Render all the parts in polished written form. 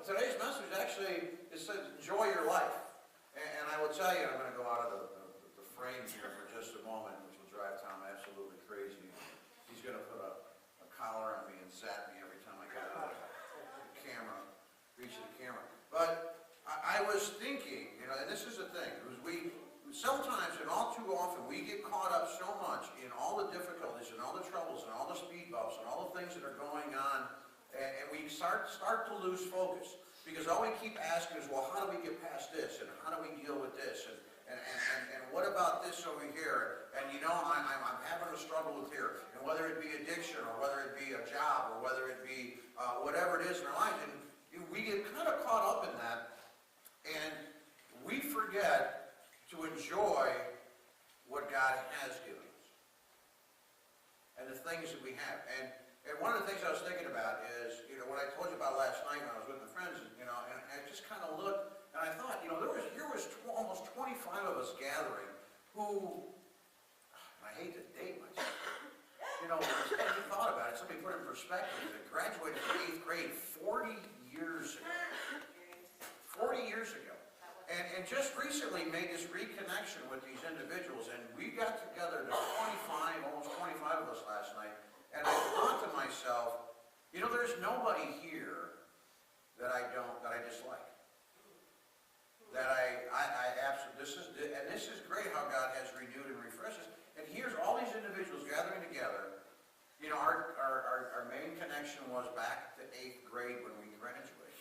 Today's message actually it says enjoy your life. And I will tell you, I'm going to go out of the frame here for just a moment, which will drive Tom absolutely crazy. He's going to put a collar on me and zap me every time I get out of the camera, reach the camera. But I was thinking, and this is the thing, we sometimes, and all too often, we get caught up so much in all the difficulties and all the troubles and all the speed bumps and all the things that are going on, and we start to lose focus. Because all we keep asking is, well, how do we get past this? And how do we deal with this? And what about this over here? And I'm having a struggle with here. And whether it be addiction, or whether it be a job, or whether it be whatever it is in our lives, and we get kind of caught up in that, and we forget to enjoy what God has given us. And the things that we have. And one of the things I was thinking about is, what I told you about last night when I was with my friends, and I just kind of looked, and I thought, here was almost 25 of us gathering who, and I hate to date myself, I thought about it, somebody put it in perspective, that graduated from 8th grade 40 years ago. 40 years ago. And just recently made this reconnection with these individuals, and we got together to almost 25 of us last night, and I thought to myself, there's nobody here that I dislike. That I absolutely, this is great how God has renewed and refreshed us. And here's all these individuals gathering together. Our main connection was back to 8th grade when we graduated.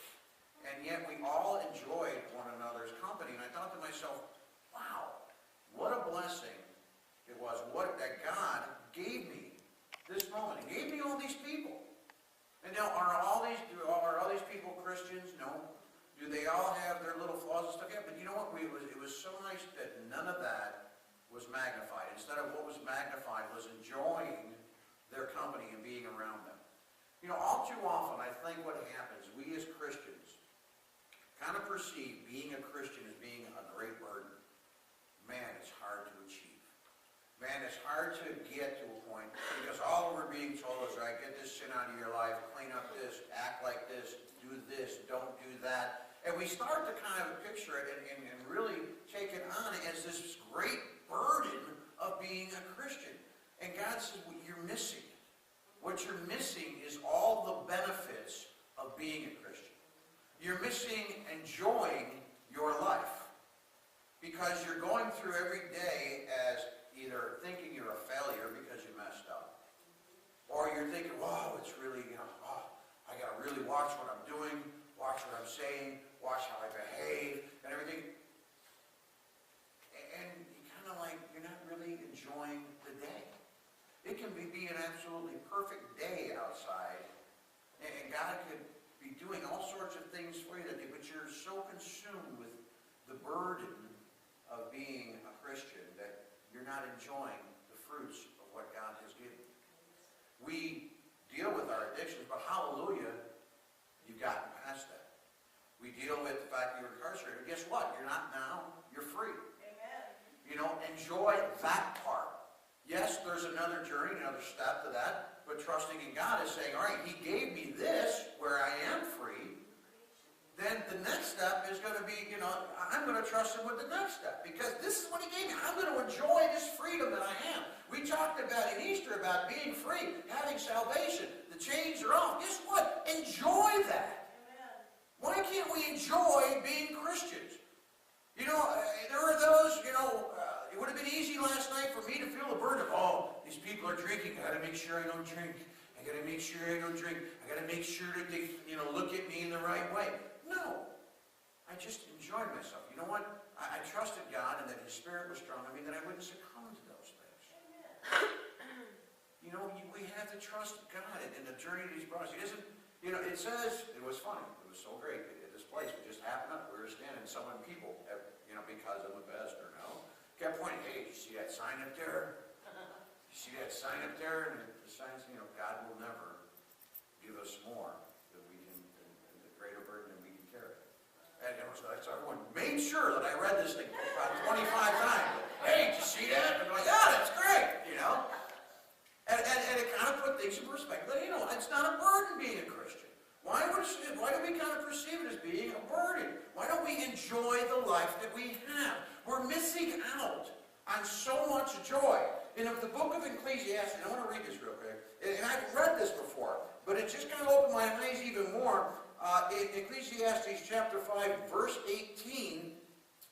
And yet we all enjoyed one another's company. And I thought to myself, wow, what a blessing it was. That God gave me this moment. He gave me all these people. And now, are all these people Christians? No. Do they all have their little flaws and stuff? Yeah, but you know what? It was so nice that none of that was magnified. Instead of what was magnified was enjoying their company and being around them. All too often, I think what happens, we as Christians kind of perceive being a Christian as being a great burden. Man, it's hard to achieve. Man, it's hard to get to a point because all we're being told is, right, get this sin out of your life, clean up this, act like this, do this, don't do that. And we start to kind of picture it and really take it on as this great burden of being a Christian. And God says, well, you're missing it. What you're missing is all the benefits of being a Christian. You're missing enjoying your life because you're going through every day as either thinking you're a failure because you messed up, or you're thinking, wow, it's really, I got to really watch what I'm doing, watch what I'm saying, watch how I behave, and everything. And you kind of like, you're not really enjoying the day. It can be an absolutely perfect day outside, and God could be doing all sorts of things for you that day, but you're so consumed with the burden of being a Christian that you're not enjoying the fruits of what God has given you. We deal with our addictions, but hallelujah, you've gotten past that. We deal with the fact that you're incarcerated. Guess what? You're not now. You're free. Amen. Enjoy that part. Yes, there's another journey, another step to that, but trusting in God is saying, all right, He gave me this where I am free. Then the next step is going to be, I'm going to trust Him with the next step because this is what He gave me. I'm going to enjoy this freedom that I am. We talked about in Easter about being free, having salvation. The chains are off. Guess what? Enjoy that. Amen. Why can't we enjoy being Christians? There are those, it would have been easy last night for me to feel the burden of, these people are drinking. I got to make sure I don't drink. I got to make sure I don't drink. I got to make sure that they, look at me in the right way. No. I just enjoyed myself. You know what? I trusted God and that His Spirit was strong in me, that I wouldn't succumb to those things. We have to trust God in the journey that He's brought us. He doesn't, it says, it was funny. It was so great. At this place, we just happened up. We were standing, some people, because I'm a pastor now, kept pointing, hey, did you see that sign up there? You see that sign up there? And the sign says, God will never give us more than we can, the greater burden than we can carry. And so everyone made sure that I read this thing about 25 times. Hey, did you see that? And I'm like, yeah, that's great, And it kind of put things in perspective. It's not a burden being a Christian. Why do we kind of perceive it as being a burden? Why don't we enjoy the life that we have? We're missing out on so much joy. In the book of Ecclesiastes, I want to read this real quick, and I've read this before, but it just kind of opened my eyes even more. In Ecclesiastes chapter 5, verse 18,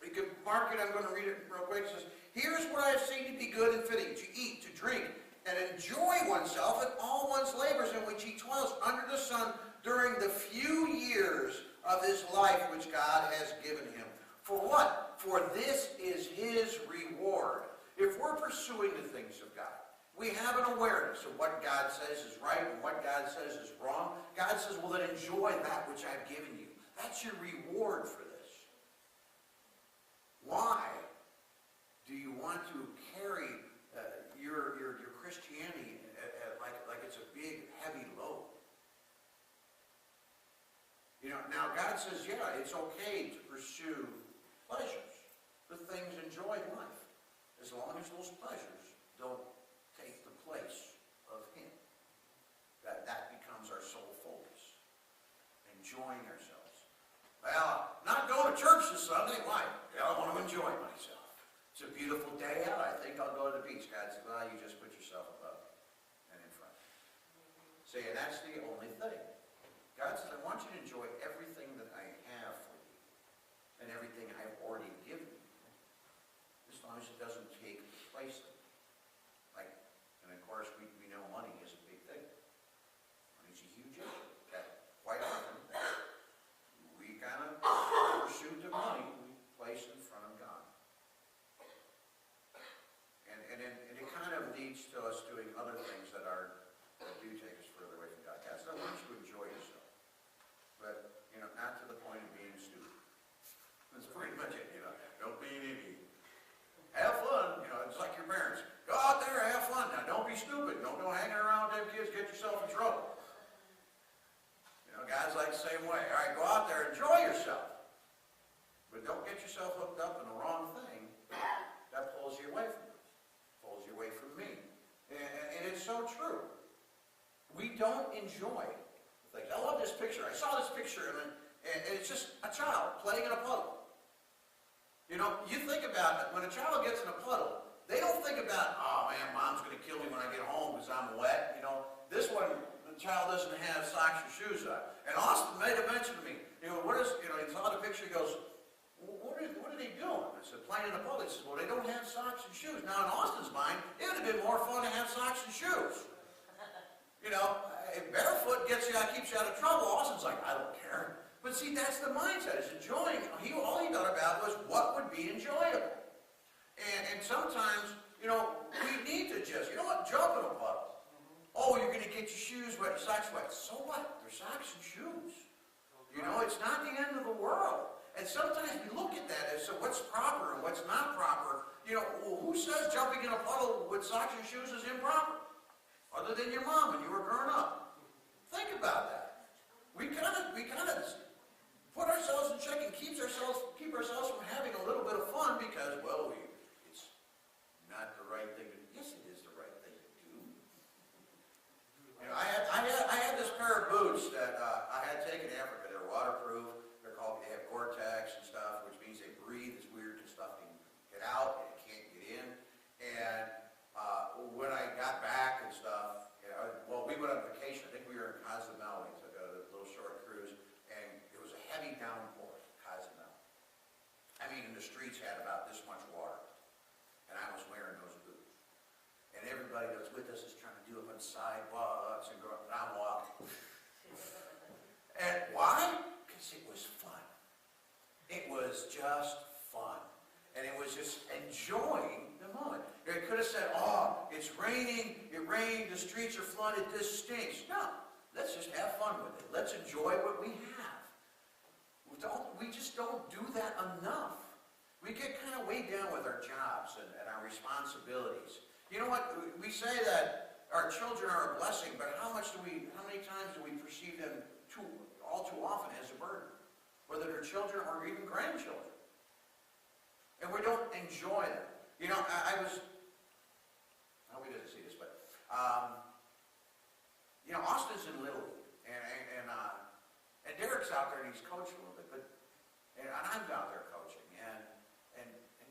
you can mark it, I'm going to read it real quick. It says, "Here's what I have seen to be good and fitting, to eat, to drink, and enjoy oneself in all one's labors in which he toils under the sun during the few years of his life which God has given him." For what? For this is his reward. If we're pursuing the things of God, we have an awareness of what God says is right and what God says is wrong. God says, well, then enjoy that which I've given you. That's your reward for this. Why do you want to carry your Christianity like it's a big, heavy load? You know, now God says, yeah, it's okay to pursue pleasures, the things enjoy in life, as long as those pleasures don't take the place of Him. That becomes our sole focus. Enjoying ourselves. Well, not going to church this Sunday. Why? Well, I want to enjoy myself. It's a beautiful day out. I think I'll go to the beach. God says, well, you just put yourself above and in front. See, and that's the only thing. God says, I want you to enjoy everything that I have for you and everything I've already given you, as long as it doesn't take the place of it. Like, and of course, we know money is a big thing. Money's a huge issue. Quite often, we kind of pursuit the money we place in front of God. And it kind of leads to us doing other things that do take us further away from God. God says, I want you to enjoy yourself. But, not to the point of being stupid. That's pretty much it, Don't be an idiot. Have fun, it's like your parents. Go out there, have fun. Now, don't be stupid. Don't go hanging around with them kids, get yourself in trouble. God's like the same way. All right, go out there, enjoy yourself. But don't get yourself hooked up in the wrong thing. That pulls you away from it. Pulls you away from me. And it's so true. We don't enjoy things. I love this picture. I saw this picture, and it's just a child playing in a puddle. You think about it. When a child gets in a puddle, they don't think about, oh man, mom's going to kill me when I get home because I'm wet. This one, the child doesn't have socks or shoes on. And Austin made a mention to me. He saw the picture, he goes, what are they doing? I said, playing in a puddle. He says, well, they don't have socks and shoes. Now, in Austin's mind, it would have been more fun to have socks and shoes. If barefoot keeps you out of trouble, Austin's like, I don't care. But see, that's the mindset. It's enjoying. All he thought about was what would be enjoyable. And sometimes, we need to just, jump in a puddle. Oh, you're going to get your shoes wet, your socks wet. So what? They're socks and shoes. It's not the end of the world. And sometimes we look at that as, so what's proper and what's not proper? Well, who says jumping in a puddle with socks and shoes is improper? Other than your mom when you were growing up. Think about that. We kind of put ourselves in check and keep ourselves from having a little bit of fun because, well, it's not the right thing to do. Yes, it is the right thing to do. I had this pair of boots that I had taken to Africa. They're waterproof. They have Gore-Tex and stuff, which means they breathe. It's weird because stuff can get out and it can't get in. And when I got back and stuff, we went on vacation. I think we were in Cozumel. We took a little short cruise, and it was a heavy downpour in Cozumel. I mean, the streets had about this much water, and I was wearing those boots. And everybody that was with us is trying to do it on sidewalks and I'm walking. And why? Because it was fun. It was just fun. And it was just enjoying the moment. They could have said, oh, it's raining, it rained, the streets are flooded, this stinks. No, let's just have fun with it. Let's enjoy what we have. We just don't do that enough. We get kind of weighed down with our jobs and our responsibilities. You know what? We say that our children are a blessing, but how many times do we perceive them all too often as a burden? Whether they're children or even grandchildren. And we don't enjoy them. We didn't see this, but, Austin's in Little League, and Derek's out there and he's coaching a little bit, and I'm out there coaching, and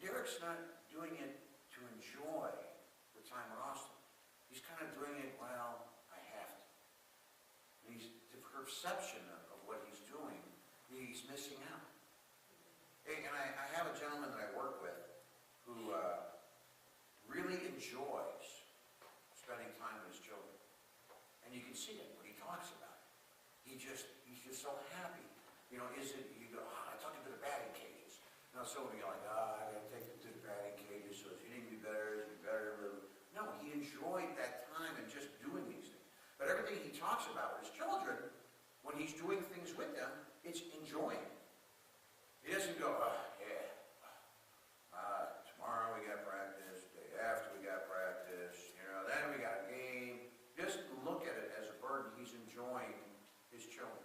Derek's not doing it to enjoy the time with Austin. He's kind of doing it, well, I have to. And the perception of what he's doing, he's missing out. And I have a gentleman that I work with who really enjoys spending time with his children. And you can see it when he talks about it. He's just so happy. You know, you go, I took him to the batting cages. Now some of you are like, I gotta take him to the batting cages, so you need to be better, No, he enjoyed that time and just doing these things. But everything he talks about with his children, when he's doing things with them, it's enjoying. He doesn't go, tomorrow we got practice, the day after we got practice, then we got a game. He doesn't look at it as a burden. He's enjoying his children.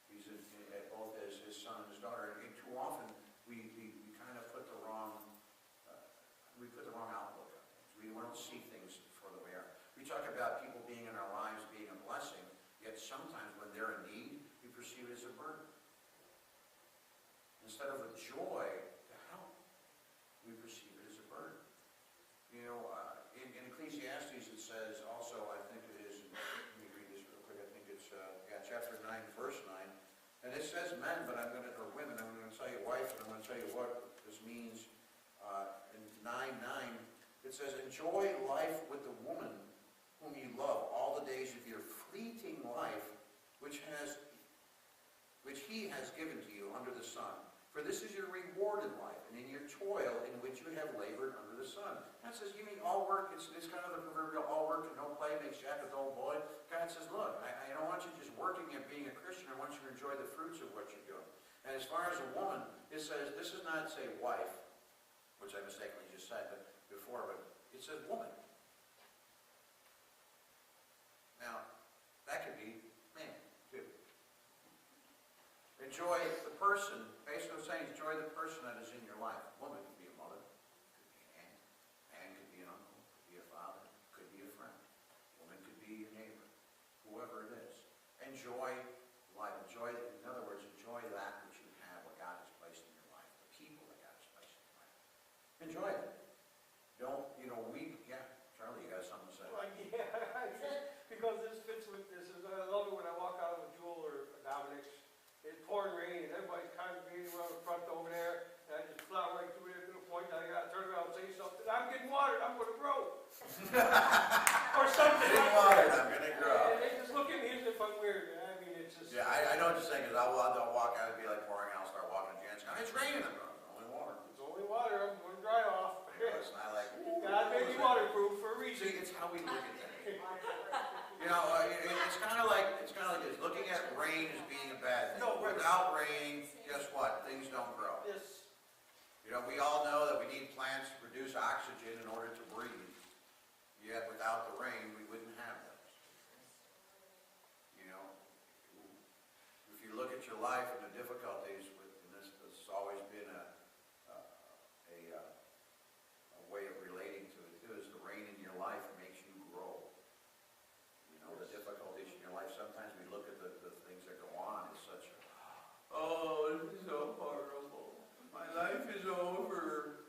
He's both as his son and his daughter. And too often we kind of put the wrong outlook on things. We don't see things for the way they are. We talk about people being in our lives being a blessing, yet sometimes when they're in need, we perceive it as a burden. Instead of a joy to help, we perceive it as a burden. In Ecclesiastes it says also, I think it is, let me read this real quick, I think it's chapter 9, verse 9, and it says men, but or women, I'm going to tell you wife, and I'm going to tell you what this means. In 9:9, it says, enjoy life with the woman whom you love all the days of your fleeting life, which he has given to you under the sun. For this is your reward in life, and in your toil in which you have labored under the sun. That says, you mean all work, it's kind of the proverbial all work and no play makes Jack a dull boy. God says, look, I don't want you just working at being a Christian, I want you to enjoy the fruits of what you're doing. And as far as a woman, it says, this is not say wife, which I mistakenly just said before, but it says woman. Now, that could be man, too. Enjoy the person, basically saying enjoy the person that is in your life. A woman could be a mother, could be an aunt, man could be an uncle, could be a father, could be a friend. A woman could be a neighbor, whoever it is. Enjoy life. In other words, enjoy that which you have, what God has placed in your life, the people that God has placed in your life. Enjoy it. Don't, Charlie, you got something to say? Well, because this fits with this. I love it when I walk out of a Jewel or a Dominic's. It's pouring rain and everybody's congregating around the front over there. And I just plow right through there to the point that I got to turn around and say something. I'm getting watered. I'm going to grow. Or something. Getting watered. I'm going to grow. And they just look at me as if I'm weird. I mean, it's just. Yeah, I know what you're saying, because I'll walk out and be like pouring out, I'll start walking to Jan's. It's raining. I'm going, it's only water. It's only water. I'm going to dry off. It's not like, God made me waterproof for a reason. see, it's how we look at things. It's kind of like this. Looking at rain as being a bad thing. No, without rain, guess what? Things don't grow. Yes. We all know that we need plants to produce oxygen in order to breathe. Yet without the rain, we wouldn't have those. If you look at your life and the difficulties, and this has always been a way of relating to it, is the rain in your life makes you grow. The difficulties in your life, sometimes we look at the things that go on as such a, this is so horrible. My life is over.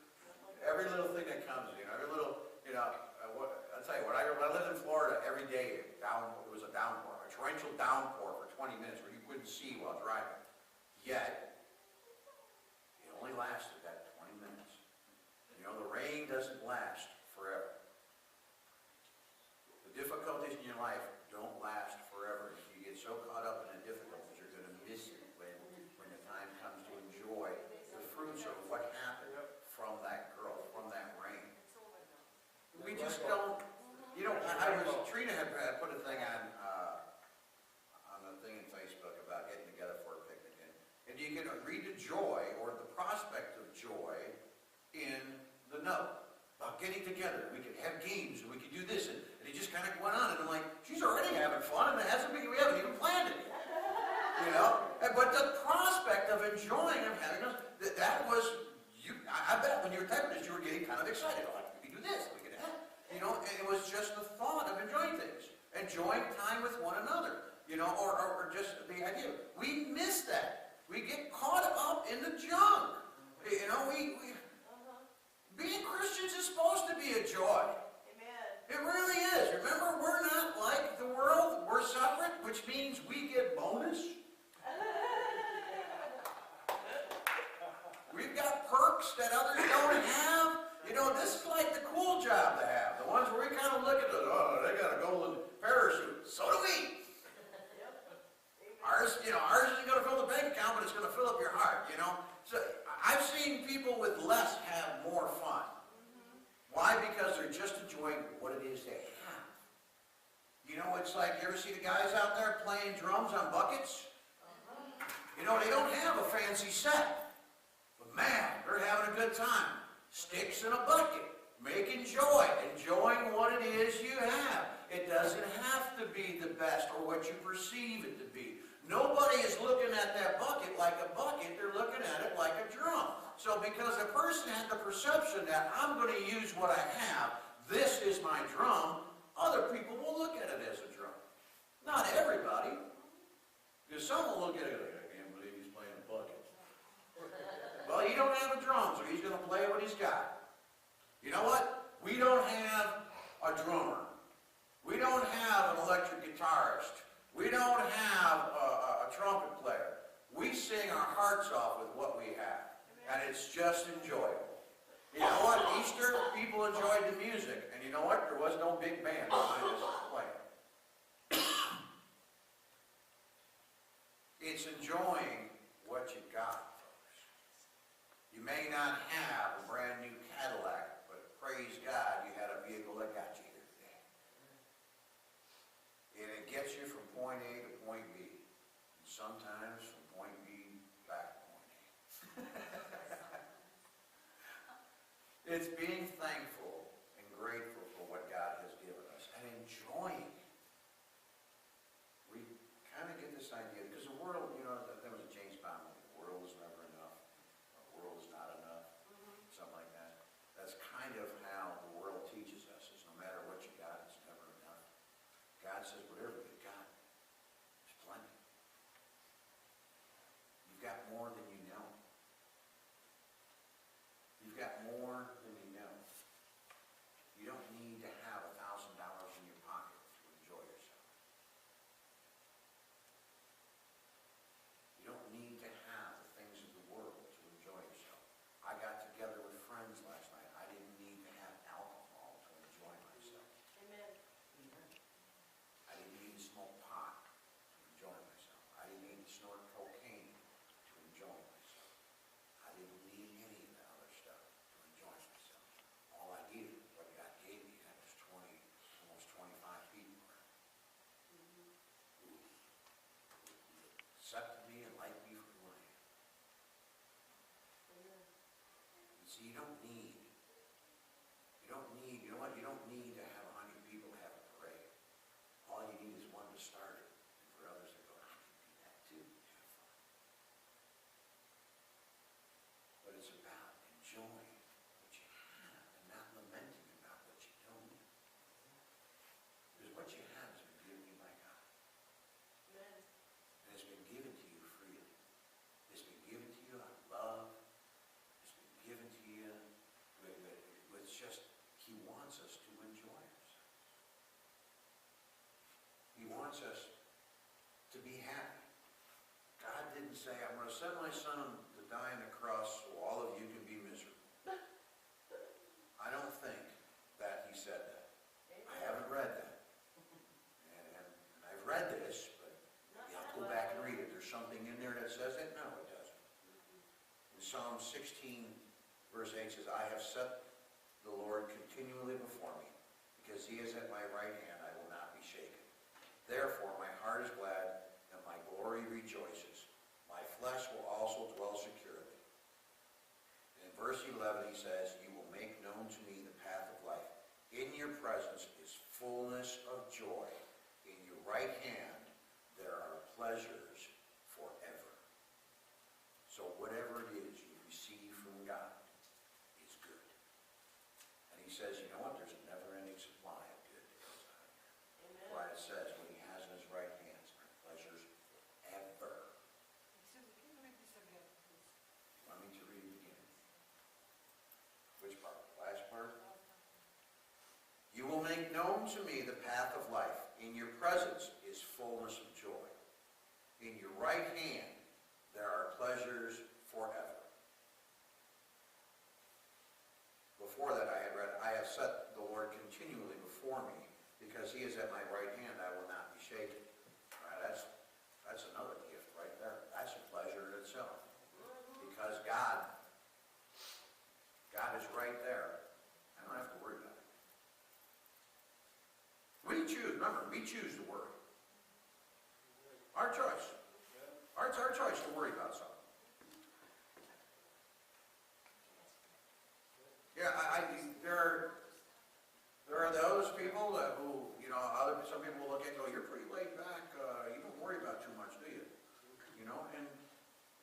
Every little thing that comes, every little, I'll tell you what, I lived in Florida every day, it was a downpour, a torrential downpour for 20 minutes where you couldn't see while driving. Yet, it only lasted that 20 minutes. The rain doesn't last forever. The difficulties in your life don't last forever. If you get so caught up in the difficulties, you're going to miss it when the time comes to enjoy the fruits of what happened from that growth, from that rain. We just don't, Trina had put a thing on the thing in Facebook about getting together for a picnic. And you can read the joy or the prospect of joy in the note about getting together. We could have games and we could do this, and he just kind of went on, and I'm like, she's already having fun, and we haven't even planned it yet. But the prospect of enjoying and having us, that was, I bet when you were typing this, you were getting kind of excited. Like, we could do this, we could have, and it was just the thought of enjoying things, enjoying time with one another. or just the idea. We miss that. We get caught up in the junk. Being Christians is supposed to be a joy. It really is. Remember, we're not like the world. We're separate, which means we get bonus. We've got perks that others don't have. This is like the cool job to have. The ones where we kind of look at they got a golden parachute. So do we. Ours isn't going to fill the bank account, but it's going to fill up your heart, So I've seen people with less have more fun. Why? Because they're just enjoying what it is they have. It's like, you ever see the guys out there playing drums on buckets? They don't have a fancy set. But man, they're having a good time. Sticks in a bucket. Making joy. Enjoying what it is you have. It doesn't have to be the best or what you perceive it to be. Nobody is looking at that bucket like a bucket. They're looking at it like a drum. So because a person has the perception that I'm going to use what I have, this is my drum, other people will look at it as a drum. Not everybody. Because some will look at it like, I can't believe he's playing a bucket. Well, he don't have a drum, so he's going to play what he's got. You know what? We don't have a drummer. We don't have an electric guitarist. We don't have a trumpet player. We sing our hearts off with what we have. And it's just enjoyable. You know what? Easter, people enjoyed the music. And you know what? There was no big band behind us playing. It's enjoying what you got, folks. You may not have a brand new Cadillac, but praise God you had a vehicle that got you here today. And it gets you from point A to point B. And sometimes from point B back to point A. It's being thankful and grateful for what God has given us and enjoying it. We kind of get this idea, because the world, there was a James Bond movie, the world is never enough, or the world is not enough, something like that. That's kind of how the world teaches us, is no matter what you got, it's never enough. God says, whatever you got, there's plenty. You've got more than you know. You've got more than you know. You don't need to have $1,000 in your pocket to enjoy yourself. You don't need to have the things of the world to enjoy yourself. I got together with friends last night. I didn't need to have alcohol to enjoy myself. Amen. I didn't need to smoke pot to enjoy myself. I didn't need to snort cocaine to enjoy myself. I didn't need any of that other stuff to enjoy myself. All I needed, what God gave me, that was almost 25 people. Who accepted me and liked me for who I am. You see, you know what? You don't need to have 100 people have a parade. All you need is one to start it, and for others to go, I can do that too. Have fun. But it's about enjoying what you have and not lamenting about what you don't. Because what you have has been given you by God. Amen. And it's been given to you freely. It's been given to you out of love. It's been given to you with just, He wants us to enjoy ourselves. He wants us to be happy. God didn't say, I'm going to send my son to die on the cross so all of you can be miserable. I don't think that He said that. I haven't read that. And I've read this, but you have to go back and read it. There's something in there that says it? No, it doesn't. In Psalm 16, verse 8 says, I have set the Lord continually before me, because He is at my right hand, I will not be shaken. Therefore my heart is glad, and my glory rejoices. My flesh will also dwell securely. And in verse 11 he says, you will make known to me the path of life. In your presence is fullness of joy. In your right hand there are pleasures forever. So whatever it is you receive from God is good. And He says, you know what? There's a never-ending supply of good that goes out here. That's why it says, what He has in His right hand are make known to me the path of life. In your presence is fullness of joy. In your right hand there are pleasures forever. Before that I had read, I have set the Lord continually before me, because he is at my right hand, I will not be shaken. All right, that's another gift right there. That's a pleasure in itself. Because God is right there. I don't have to worry about it. We choose, remember, we choose to worry. Our choice. It's our choice to worry about something. Yeah, there are those people who, some people will look at and go, you're pretty laid back, you don't worry about too much, do you? And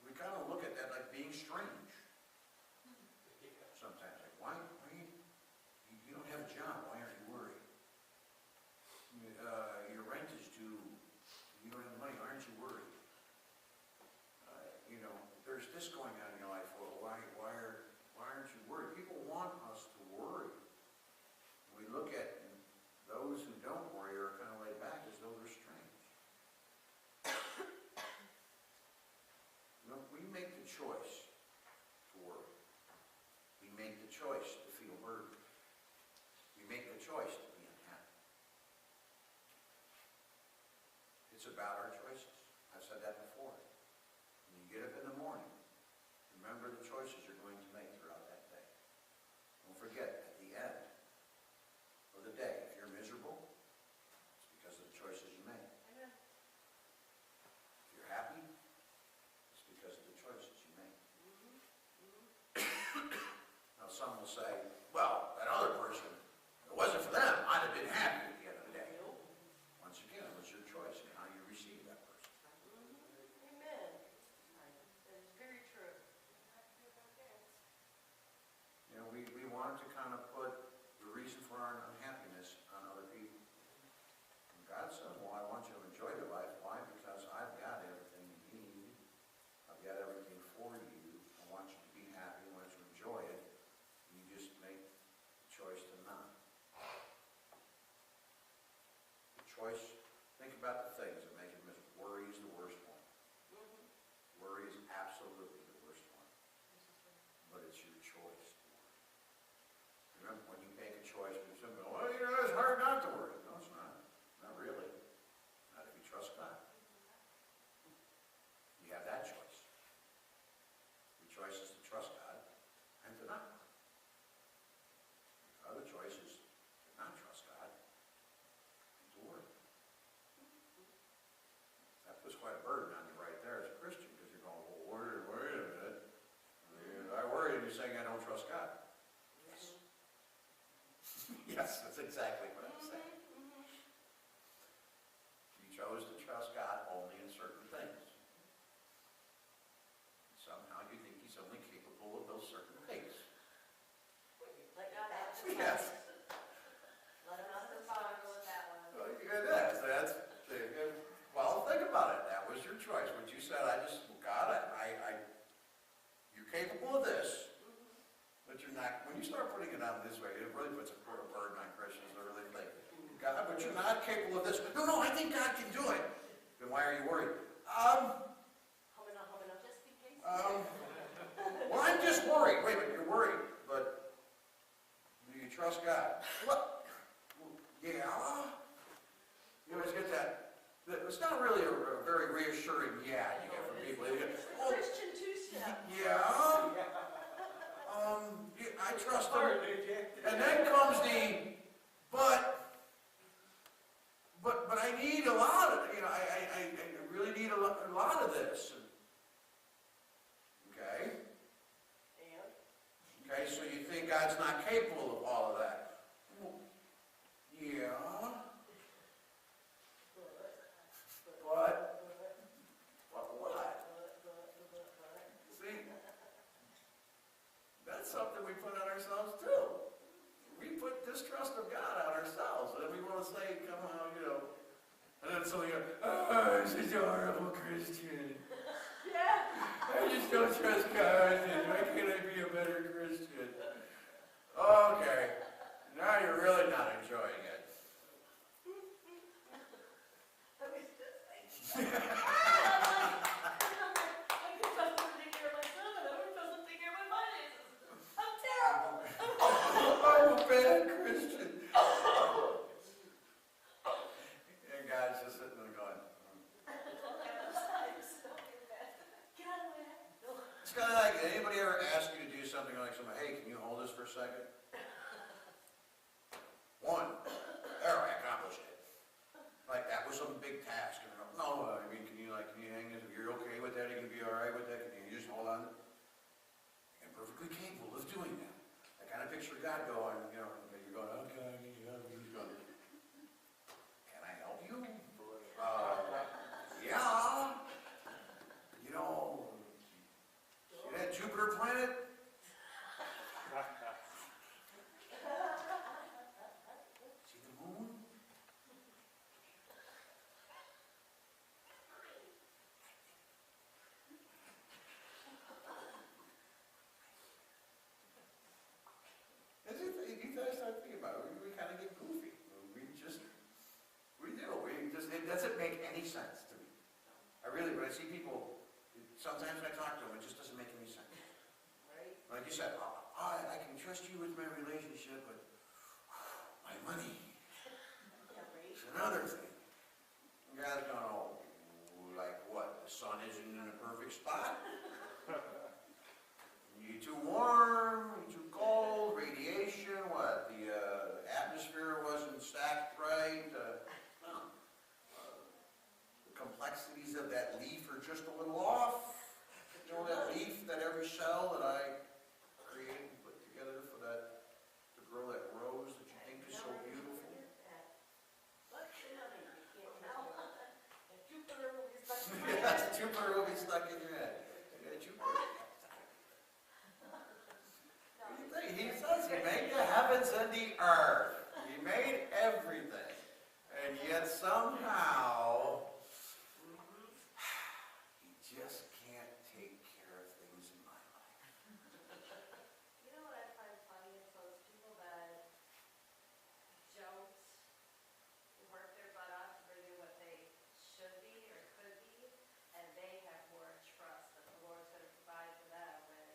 we kind of look at that like being strange. Sometimes, like, why you don't have a job, why aren't you worried? Your rent is due, you don't have money, why aren't you worried? There's this going on in your life, well, why aren't you worried? People want us to worry. We look at those who don't worry are kind of laid back as though they're strange. We make the choice to worry. We make the choice to feel burdened. We make the choice to be unhappy. It's about our choices. I've said that before. When you get up in the morning, remember the choices you're going to make throughout that day. Don't forget, at the end of the day, if you're miserable, it's because of the choices you made. If you're happy, it's because of the choices you made. Now some will say, well, that other person, if it wasn't for them, I'd have been happy at the end of the day. Once again, it was your choice and how you receive that person. Amen. That is very true. We want to kind of put the reason for our unhappiness on other people. And God says, well, I want you to enjoy your life. Why? Because I've got everything you need. I've got everything for you. I want you to be happy. I want you to enjoy it. And you just make the choice to not. The choice, think about the things that make it miserable. Worry is the worst one. Worry is absolutely the worst one. But it's your choice to worry. Remember, when you make a choice, when somebody, well, it's hard not to worry. No, it's not. Not really. Not if you trust God. You have that choice. Your choice is to trust God and to not. Your other choice is to not trust God and to worry. That puts quite a burden on you right there as a Christian, because you're going, well, wait a minute. I worry, and you're saying I don't trust God. Yes. Yes, that's exactly what I'm saying. You chose to trust God only in certain things. Somehow you think he's only capable of those certain things. Let God have the Yes. Let him have the fun with that one. Well, well, think about it. That was your choice. What you said, God, you're capable of this, but you're not. When you start putting it out this way, it really puts a burden on Christians to really think, God, but you're not capable of this. No, I think God can do it. Then why are you worried? Humming up, just in case. Well, I'm just worried. Wait a minute, you're worried, but do you trust God? What? Yeah. You always get that. It's not really a very reassuring yeah you get from people. You get, It's a Christian two-step. yeah. I trust him. And then comes the, but I need a lot of, I really need a lot of this. Okay? And? Okay, so you think God's not capable of all of that? Well, yeah. But what? See? That's something we put on ourselves too. We put distrust of God on ourselves, and then we want to say, come on, and then somebody goes, oh, I'm such a horrible Christian. Yeah. I just don't trust God, and why can't I be a better Christian? Okay, now you're really not enjoying it. anybody ever ask you to do something like somebody, hey, can you hold this for a second? One, there, I accomplished it. Like, that was some big task. And I'm, no, I mean, can you hang this? If you're okay with that, you can be all right with that, can you just hold on? I'm perfectly capable of doing that. I kind of picture God going, you're going, okay, he's going, can I help you? Yeah. See that Jupiter planet? See the moon? You guys start thinking about it, we kind of get goofy. It doesn't make any sense to me. I really, when I see people, sometimes when I talk to them, it just doesn't make any sense. Right? Like you said, I can trust you with my relationship, but my money Yeah, right? is another thing. You guys don't know, like what, the sun isn't in a perfect spot? You too warm, you too cold, radiation, what, the atmosphere wasn't stacked right, the complexities of that leaf are just a little off. You know, that leaf, that every cell that I created and put together for that, to grow that rose that you think is so beautiful. But, you know, you can't tell. And Jupiter will be stuck in my Yes, head. Jupiter will be stuck in your head. Yeah, Jupiter. What do you think? He says he made the heavens and the earth. He made everything. And yet somehow, he just can't take care of things in my life. You know what I find funny is those people that don't work their butt off to bring in what they should be or could be, and they have more trust that the Lord's going to provide for them. And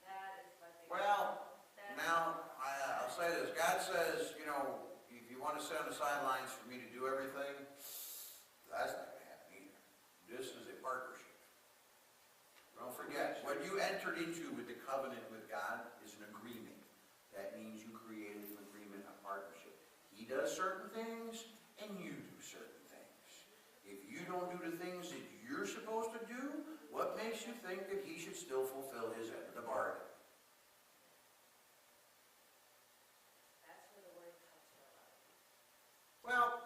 that is my thing. Well, now, I'll say this. God says, if you want to sit on the sidelines for me to do everything, that's not going to happen either. This is a partnership. Don't forget, what you entered into with the covenant with God is an agreement. That means you created an agreement, a partnership. He does certain things, and you do certain things. If you don't do the things that you're supposed to do, what makes you think that he should still fulfill his end of the bargain? That's where the word comes from. Well,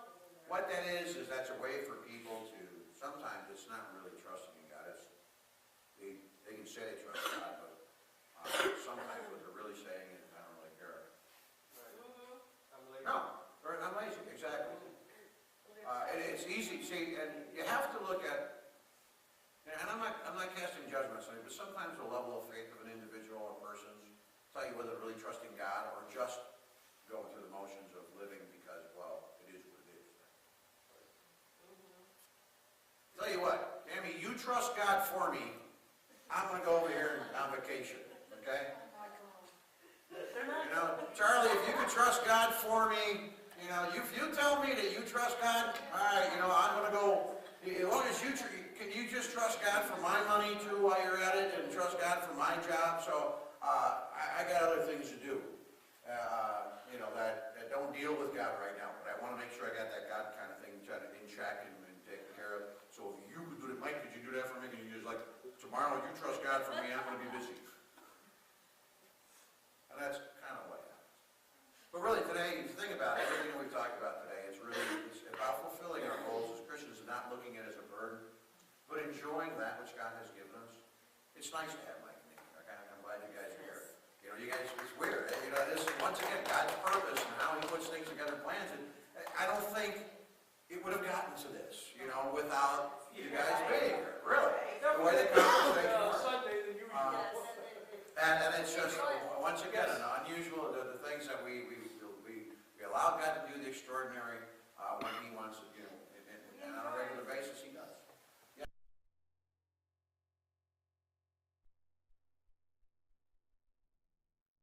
what that is that's a way for people to, sometimes it's not really trusting in God. They can say they trust God, but sometimes what they're really saying is, I don't really care. I'm lazy. No, or I'm lazy, exactly. And it's easy, see, and you have to look at, and I'm not casting judgments on you, but sometimes the level of faith of an individual or person's tell you whether they're really trusting God or just going through the motions of living because, well, it is what it is. Tell you what, Tammy, you trust God for me. I'm going to go over here on vacation, okay? Charlie, if you can trust God for me, if you tell me that you trust God, all right, I'm going to go, as long as can you just trust God for my money too while you're at it and trust God for my job? So I got other things to do, that don't deal with God right now, but I want to make sure I got that God kind of thing in check and taken care of. So if you could do it, Mike, could you do that for me? Can you just like, tomorrow you trust God for me, I'm going to be busy. And that's kind of what happens. But really today, if you think about it, everything we've talked about today, it's about fulfilling our goals as Christians and not looking at it as a burden, but enjoying that which God has given us. It's nice to have Mike and me. I'm glad you guys are here. You guys, it's weird. This is, once again, God's purpose and how he puts things together, plans it. I don't think it would have gotten to this, without you guys being here. Really. The way the conversation works. Sunday than usual. And it's just, once again, an unusual, the things that we allow God to do the extraordinary when he wants to, and on a regular basis he does.